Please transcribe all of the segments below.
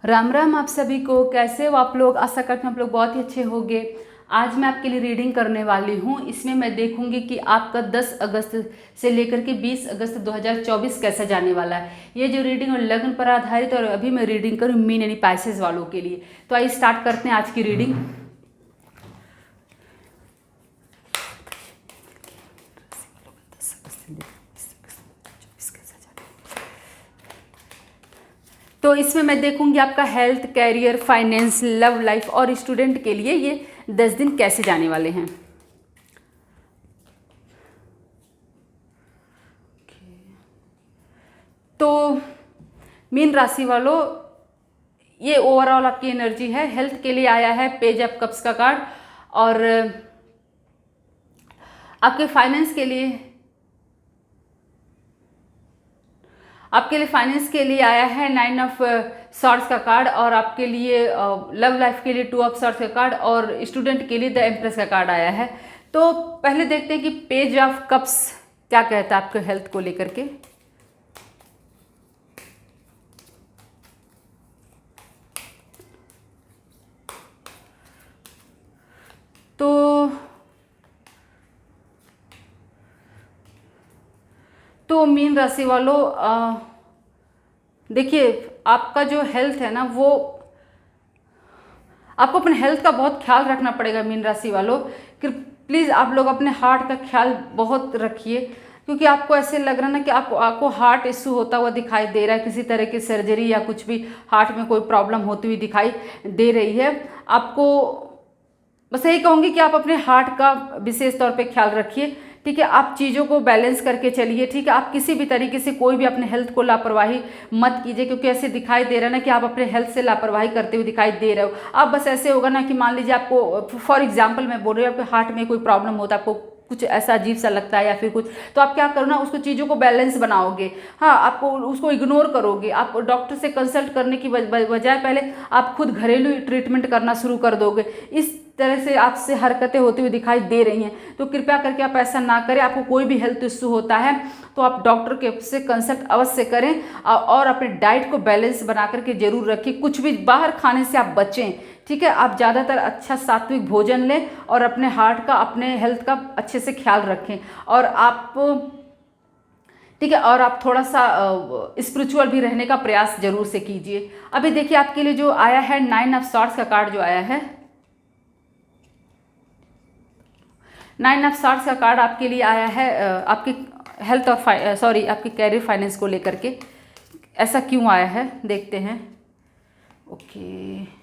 राम राम आप सभी को। कैसे हो आप लोग? आशा करते हैं आप लोग बहुत ही अच्छे होंगे। आज मैं आपके लिए रीडिंग करने वाली हूँ। इसमें मैं देखूंगी कि आपका 10 अगस्त से लेकर के 20 अगस्त 2024 कैसा जाने वाला है। ये जो रीडिंग है लग्न पर आधारित और अभी मैं रीडिंग करूँ मीन यानी पाइसेस वालों के लिए। तो आइए स्टार्ट करते हैं आज की रीडिंग। तो इसमें मैं देखूंगी आपका health, career, finance, love life और स्टूडेंट के लिए ये 10 दिन कैसे जाने वाले हैं। तो मीन राशि वालों, ये ओवरऑल आपकी एनर्जी है। हेल्थ के लिए आया है पेज ऑफ कप्स का कार्ड और आपके फाइनेंस के लिए फाइनेंस के लिए आया है 9 ऑफ सॉर्ड्स का कार्ड और आपके लिए लव लाइफ के लिए 2 ऑफ सॉर्ड्स का कार्ड और स्टूडेंट के लिए द एम्प्रेस का कार्ड आया है। तो पहले देखते हैं कि पेज ऑफ कप्स क्या कहता है आपके हेल्थ को लेकर के। तो मीन राशि वालों, देखिए आपका जो हेल्थ है ना, वो आपको अपने हेल्थ का बहुत ख्याल रखना पड़ेगा मीन राशि वालों। कि प्लीज़ आप लोग अपने हार्ट का ख्याल बहुत रखिए, क्योंकि आपको ऐसे लग रहा है ना कि आपको हार्ट इश्यू होता हुआ दिखाई दे रहा है। किसी तरह की सर्जरी या कुछ भी हार्ट में कोई प्रॉब्लम होती हुई दिखाई दे रही है आपको। बस यही कहूँगी कि आप अपने हार्ट का विशेष तौर पे ख्याल रखिए, ठीक है। आप चीज़ों को बैलेंस करके चलिए, ठीक है। आप किसी भी तरीके से कोई भी अपने हेल्थ को लापरवाही मत कीजिए, क्योंकि ऐसे दिखाई दे रहा है ना कि आप अपने हेल्थ से लापरवाही करते हुए दिखाई दे रहे हो। आप बस ऐसे होगा ना कि मान लीजिए आपको फॉर एग्जाम्पल मैं बोल रही हूँ, आपके हार्ट में कोई प्रॉब्लम होता है, आपको कुछ ऐसा अजीब सा लगता है या फिर कुछ, तो आप क्या करो ना, उसको चीज़ों को बैलेंस बनाओगे। हाँ, आपको उसको इग्नोर करोगे। आप डॉक्टर से कंसल्ट करने की बजाय पहले आप खुद घरेलू ट्रीटमेंट करना शुरू कर दोगे। इस तरह से आपसे हरकतें होती हुई दिखाई दे रही हैं, तो कृपया करके आप ऐसा ना करें। आपको कोई भी हेल्थ इश्यू होता है तो आप डॉक्टर के से कंसल्ट अवश्य करें और अपने डाइट को बैलेंस बना करके जरूर रखिए। कुछ भी बाहर खाने से आप बचें, ठीक है। आप ज़्यादातर अच्छा सात्विक भोजन लें और अपने हार्ट का, अपने हेल्थ का अच्छे से ख्याल रखें। और आप, ठीक है, और आप थोड़ा सा स्पिरिचुअल भी रहने का प्रयास जरूर से कीजिए। अभी देखिए आपके लिए जो आया है 9 ऑफ सॉर्ड्स का कार्ड जो आया है, 9 ऑफ सॉर्ड्स का कार्ड आपके लिए आया है आपकी हेल्थ और सॉरी आपके कैरियर फाइनेंस को लेकर के। ऐसा क्यों आया है देखते हैं। ओके,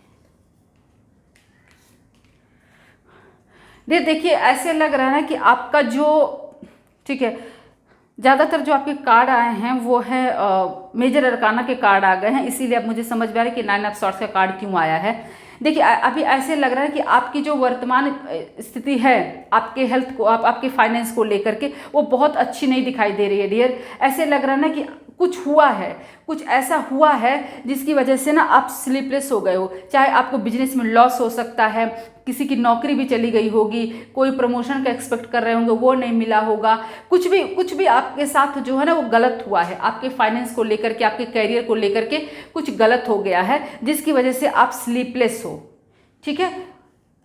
देखिए ऐसे लग रहा है कि आपका जो, ठीक है, ज़्यादातर जो आपके कार्ड आए हैं वो है मेजर अरकाना के कार्ड आ गए हैं, इसीलिए अब मुझे समझ में आ रहा है कि 9 ऑफ सॉर्ड्स का कार्ड क्यों आया है। देखिए अभी ऐसे लग रहा है कि आपकी जो वर्तमान स्थिति है आपके हेल्थ को, आपके फाइनेंस को लेकर के, वो बहुत अच्छी नहीं दिखाई दे रही है डियर। ऐसे लग रहा है ना कि कुछ हुआ है, कुछ ऐसा हुआ है जिसकी वजह से ना आप स्लीपलेस हो गए हो। चाहे आपको बिजनेस में लॉस हो सकता है, किसी की नौकरी भी चली गई होगी, कोई प्रमोशन का एक्सपेक्ट कर रहे होंगे वो नहीं मिला होगा। कुछ भी आपके साथ जो है ना वो गलत हुआ है। आपके फाइनेंस को लेकर के, आपके कैरियर को लेकर के कुछ गलत हो गया है जिसकी वजह से आप स्लीपलेस हो, ठीक है।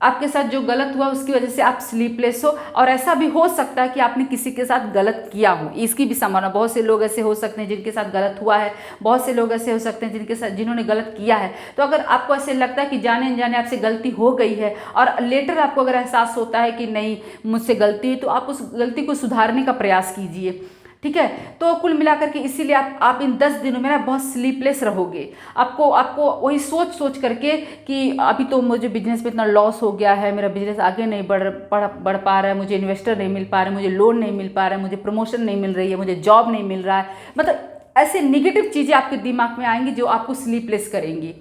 आपके साथ जो गलत हुआ उसकी वजह से आप स्लीपलेस हो। और ऐसा भी हो सकता है कि आपने किसी के साथ गलत किया हो, इसकी भी संभावना। बहुत से लोग ऐसे हो सकते हैं जिनके साथ गलत हुआ है, बहुत से लोग ऐसे हो सकते हैं जिन्होंने गलत किया है। तो अगर आपको ऐसे लगता है कि जाने अनजाने आपसे गलती हो गई है और लेटर आपको अगर एहसास होता है कि नहीं मुझसे गलती है, तो आप उस गलती को सुधारने का प्रयास कीजिए, ठीक है। तो कुल मिलाकर के इसीलिए आप इन 10 दिनों में ना बहुत स्लीपलेस रहोगे। आपको वही सोच करके कि अभी तो मुझे बिजनेस में इतना लॉस हो गया है, मेरा बिजनेस आगे नहीं बढ़ पा रहा है, मुझे इन्वेस्टर नहीं मिल पा रहे, मुझे लोन नहीं मिल पा रहा है, मुझे प्रमोशन नहीं मिल रही है, मुझे जॉब नहीं मिल रहा है। मतलब ऐसे निगेटिव चीज़ें आपके दिमाग में आएंगी जो आपको स्लीपलेस करेंगी,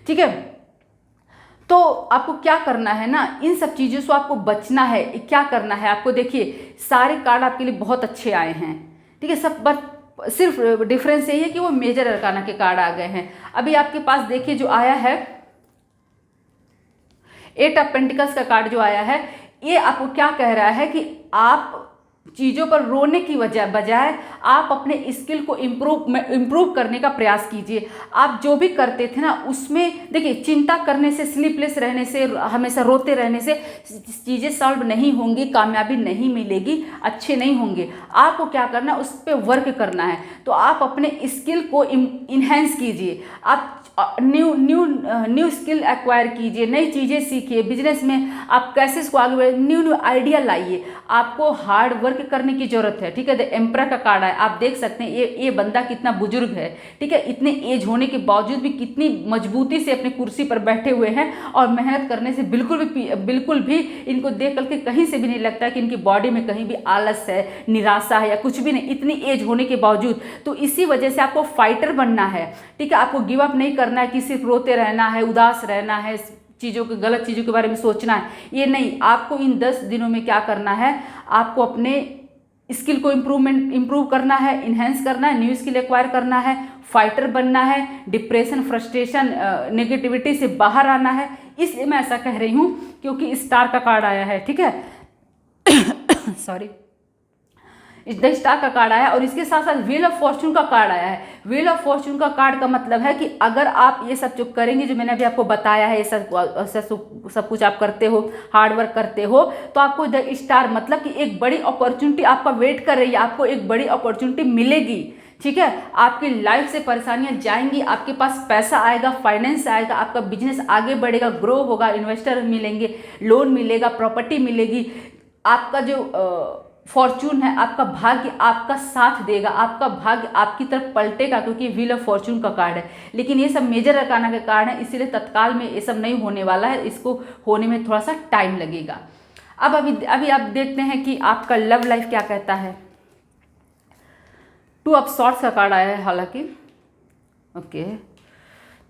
ठीक है। तो आपको क्या करना है ना, इन सब चीज़ों से आपको बचना है। क्या करना है आपको, देखिए सारे कार्ड आपके लिए बहुत अच्छे आए हैं, ठीक है। सब बट सिर्फ डिफरेंस यही है कि वो मेजर अरकाना के कार्ड आ गए हैं। अभी आपके पास देखिए जो आया है 8 ऑफ पेंटिकल्स का कार्ड जो आया है, ये आपको क्या कह रहा है कि आप चीज़ों पर रोने की बजाय आप अपने स्किल को इम्प्रूव करने का प्रयास कीजिए। आप जो भी करते थे ना उसमें देखिए, चिंता करने से, स्लीपलेस रहने से, हमेशा रोते रहने से चीज़ें सॉल्व नहीं होंगी, कामयाबी नहीं मिलेगी, अच्छे नहीं होंगे। आपको क्या करना है, उस पर वर्क करना है। तो आप अपने स्किल को इन्हेंस कीजिए, आप न्यू स्किल एक्वायर कीजिए, नई चीज़ें सीखिए। बिजनेस में आप कैसे इसको आगे बढ़े, न्यू आइडिया लाइए। आपको हार्ड वर्क करने की जरूरत है, ठीक है। द एम्परर का कार्ड है, आप देख सकते हैं ये बंदा कितना बुजुर्ग है, ठीक है। इतने एज होने के बावजूद भी कितनी मजबूती से अपनी कुर्सी पर बैठे हुए हैं और मेहनत करने से बिल्कुल भी इनको देख करके कहीं से भी नहीं लगता है कि इनकी बॉडी में कहीं भी आलस है, निराशा है या कुछ भी नहीं, इतनी एज होने के बावजूद। तो इसी वजह से आपको फाइटर बनना है, ठीक है। आपको गिव अप नहीं करना है कि सिर्फ रोते रहना है, उदास रहना है, चीज़ों के गलत चीज़ों के बारे में सोचना है, ये नहीं। आपको इन 10 दिनों में क्या करना है, आपको अपने स्किल को इम्प्रूव करना है, इन्हेंस करना है, न्यू स्किल एक्वायर करना है, फाइटर बनना है, डिप्रेशन, फ्रस्ट्रेशन, नेगेटिविटी से बाहर आना है। इसलिए मैं ऐसा कह रही हूँ क्योंकि स्टार का कार्ड आया है, ठीक है। सॉरी, द स्टार का कार्ड आया और इसके साथ साथ व्हील ऑफ फॉर्च्यून का कार्ड आया है। व्हील ऑफ फॉर्च्यून का कार्ड का मतलब है कि अगर आप ये सब जो करेंगे, जो मैंने अभी आपको बताया है, ये सब कुछ आप करते हो, हार्ड वर्क करते हो, तो आपको द स्टार मतलब कि एक बड़ी अपॉर्चुनिटी आपका वेट कर रही है, आपको एक बड़ी अपॉर्चुनिटी मिलेगी, ठीक है। आपकी लाइफ से परेशानियां जाएंगी, आपके पास पैसा आएगा, फाइनेंस आएगा, आपका बिजनेस आगे बढ़ेगा, ग्रो होगा, इन्वेस्टर मिलेंगे, लोन मिलेगा, प्रॉपर्टी मिलेगी। आपका जो फॉर्चून है, आपका भाग्य आपका साथ देगा, आपका भाग्य आपकी तरफ पलटेगा, क्योंकि व्हील ऑफ फॉर्चून का कार्ड है। लेकिन ये सब मेजर अरकाना के कार्ड है, इसीलिए तत्काल में ये सब नहीं होने वाला है, इसको होने में थोड़ा सा टाइम लगेगा। अब अभी आप देखते हैं कि आपका लव लाइफ क्या कहता है। 2 ऑफ सॉर्ड्स का कार्ड आया है हालांकि, ओके।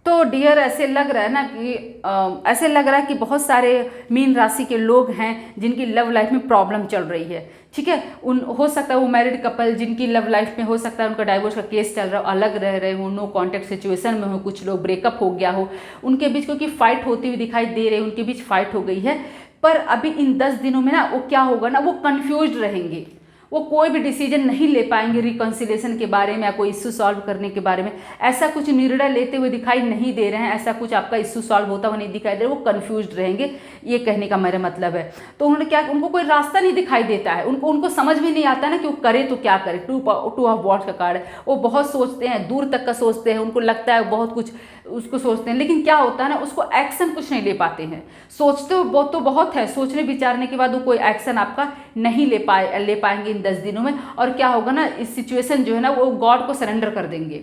तो डियर, ऐसे लग रहा है ना कि ऐसे लग रहा है कि बहुत सारे मीन राशि के लोग हैं जिनकी लव लाइफ में प्रॉब्लम चल रही है, ठीक है। हो सकता है वो मैरिड कपल जिनकी लव लाइफ में हो सकता है उनका डाइवोर्स का केस चल रहा हो, अलग रह रहे हो, नो कॉन्टेक्ट सिचुएशन में हो, कुछ लोग ब्रेकअप हो गया हो, उनके बीच क्योंकि फाइट होती हुई दिखाई दे रही है, उनके बीच फाइट हो गई है। पर अभी इन 10 दिनों में ना वो क्या होगा ना, वो कन्फ्यूज रहेंगे, वो कोई भी डिसीजन नहीं ले पाएंगे रिकॉन्सिलेशन के बारे में या कोई इश्यू सॉल्व करने के बारे में। ऐसा कुछ निर्णय लेते हुए दिखाई नहीं दे रहे हैं, ऐसा कुछ आपका इश्यू सॉल्व होता हुआ नहीं दिखाई दे रहा, वो कंफ्यूज रहेंगे, ये कहने का मेरा मतलब है। तो उन्होंने क्या, उनको कोई रास्ता नहीं दिखाई देता है, उनको समझ भी नहीं आता ना कि वो करे तो क्या करे। 2 ऑफ वॉर्ड्स का कार्ड है, वो बहुत सोचते हैं, दूर तक का सोचते हैं, उनको लगता है बहुत कुछ उसको सोचते हैं, लेकिन क्या होता है ना, उसको एक्शन कुछ नहीं ले पाते हैं। सोचते हो तो बहुत है, सोचने विचारने के बाद वो कोई एक्शन आपका नहीं ले पाएंगे इन 10 दिनों में। और क्या होगा ना, इस सिचुएशन जो है ना, वो गॉड को सरेंडर कर देंगे,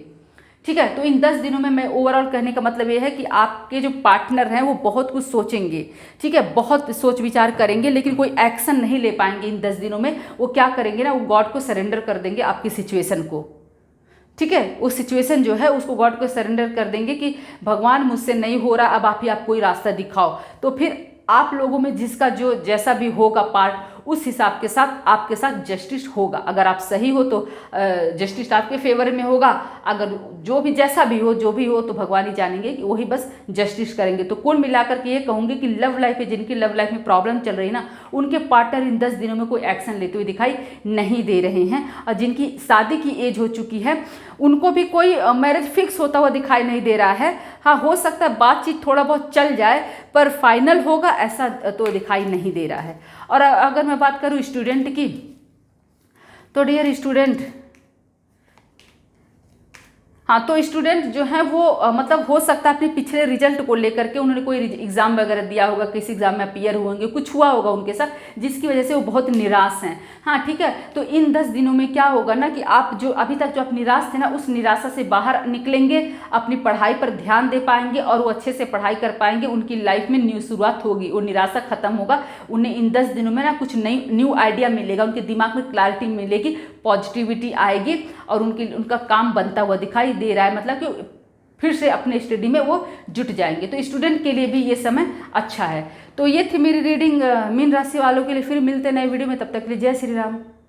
ठीक है। तो इन 10 दिनों में मैं ओवरऑल कहने का मतलब ये है कि आपके जो पार्टनर हैं वो बहुत कुछ सोचेंगे, ठीक है, बहुत सोच विचार करेंगे, लेकिन कोई एक्शन नहीं ले पाएंगे इन 10 दिनों में। वो क्या करेंगे ना, वो गॉड को सरेंडर कर देंगे आपकी सिचुएशन को, ठीक है। वो सिचुएशन जो है उसको गॉड को सरेंडर कर देंगे कि भगवान मुझसे नहीं हो रहा, अब आप ही आप कोई रास्ता दिखाओ। तो फिर आप लोगों में जिसका जो जैसा भी होगा पार्ट, उस हिसाब के साथ आपके साथ जस्टिस होगा। अगर आप सही हो तो जस्टिस आपके फेवर में होगा, अगर जो भी जैसा भी हो, जो भी हो, तो भगवान ही जानेंगे कि वही बस जस्टिस करेंगे। तो कुल मिलाकर के ये कहूँगी कि लव लाइफ है, जिनकी लव लाइफ में प्रॉब्लम चल रही है ना, उनके पार्टनर इन 10 दिनों में कोई एक्शन लेते हुए दिखाई नहीं दे रहे हैं। और जिनकी शादी की एज हो चुकी है उनको भी कोई मैरिज फिक्स होता हुआ दिखाई नहीं दे रहा है। हाँ, हो सकता है बातचीत थोड़ा बहुत चल जाए, पर फाइनल होगा ऐसा तो दिखाई नहीं दे रहा है। और अगर मैं बात करूँ स्टूडेंट की, तो डियर स्टूडेंट, हाँ, तो स्टूडेंट जो हैं वो मतलब हो सकता है अपने पिछले रिजल्ट को लेकर के उन्होंने कोई एग्जाम वगैरह दिया होगा, किसी एग्जाम में अपीयर होंगे, कुछ हुआ होगा उनके साथ जिसकी वजह से वो बहुत निराश हैं। हाँ, ठीक है। तो इन 10 दिनों में क्या होगा ना कि आप जो अभी तक जो आप निराश थे ना, उस निराशा से बाहर निकलेंगे, अपनी पढ़ाई पर ध्यान दे पाएंगे और वो अच्छे से पढ़ाई कर पाएंगे। उनकी लाइफ में न्यू शुरुआत होगी, वो निराशा खत्म होगा। उन्हें इन 10 दिनों में ना कुछ न्यू आइडिया मिलेगा, उनके दिमाग में क्लैरिटी मिलेगी, पॉजिटिविटी आएगी और उनका काम बनता हुआ दिखाई दे रहा है। मतलब कि फिर से अपने स्टडी में वो जुट जाएंगे। तो स्टूडेंट के लिए भी ये समय अच्छा है। तो ये थी मेरी रीडिंग मीन राशि वालों के लिए। फिर मिलते नए वीडियो में, तब तक के लिए जय श्री राम।